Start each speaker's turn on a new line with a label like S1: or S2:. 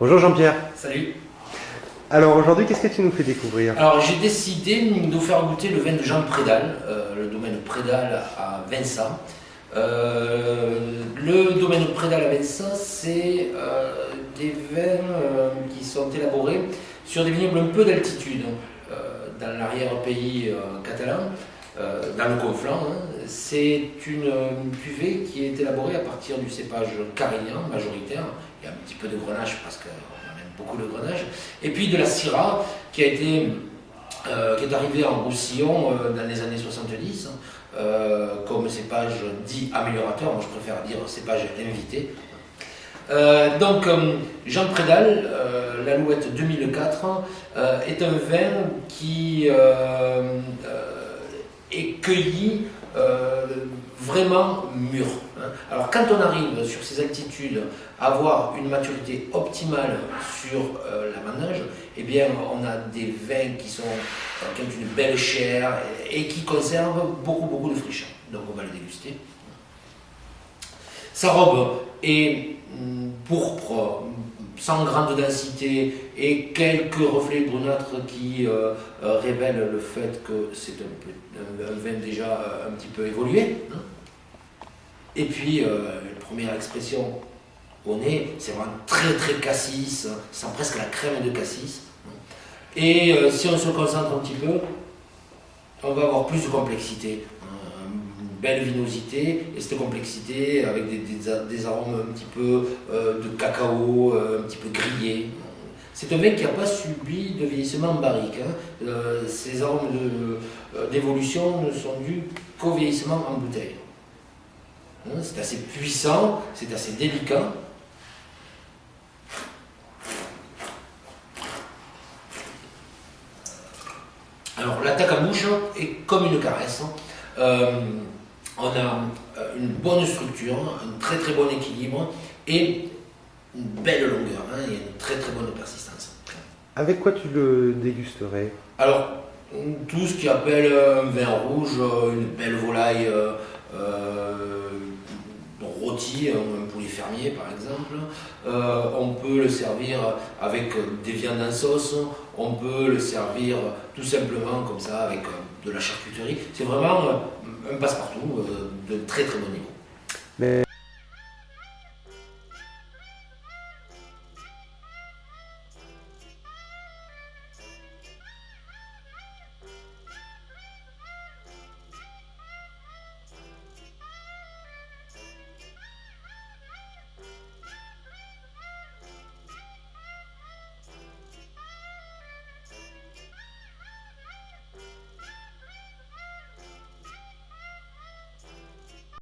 S1: Bonjour Jean-Pierre.
S2: Salut.
S1: Alors aujourd'hui, qu'est-ce que tu nous fais découvrir?
S2: Alors j'ai décidé de vous faire goûter le vin de Jean Prédal, le domaine Prédal à Vincent. Le domaine Prédal à Vincent, c'est des vins qui sont élaborés sur des vignobles un peu d'altitude, dans l'arrière-pays catalan, dans le Conflent. C'est une cuvée qui est élaborée à partir du cépage carignan majoritaire. Il y a un petit peu de grenache parce qu'on aime beaucoup le grenache. Et puis de la Syrah qui est arrivée en Roussillon dans les années 70 comme cépage dit améliorateur. Moi je préfère dire cépage invité. Jean Prédal, l'Alouette 2004, est un vin qui est cueilli vraiment mûr. Alors quand on arrive sur ces altitudes à avoir une maturité optimale sur l'amanage, eh bien on a des vins qui ont une belle chair et qui conservent beaucoup de fraîcheur. Donc on va le déguster. Sa robe est pourpre, sans grande densité et quelques reflets brunâtres qui révèlent le fait que c'est un vin déjà un petit peu évolué. Et puis, la première expression au nez, c'est vraiment très cassis, ça sent presque la crème de cassis. Et si on se concentre un petit peu, on va avoir plus de complexité. Belle vinosité, et cette complexité avec des arômes un petit peu de cacao, un petit peu grillé. C'est un vin qui n'a pas subi de vieillissement en barrique. Ces arômes d'évolution ne sont dus qu'au vieillissement en bouteille. C'est assez puissant, c'est assez délicat. Alors l'attaque à bouche est comme une caresse. On a une bonne structure, un très bon équilibre et une belle longueur, et une très bonne persistance.
S1: Avec quoi tu le dégusterais?
S2: Alors, tout ce qui appelle un vin rouge, une belle volaille rôtie, un poulet fermier par exemple. On peut le servir avec des viandes en sauce, on peut le servir tout simplement comme ça avec de la charcuterie. C'est vraiment un passe-partout de très bon niveau.
S1: Mais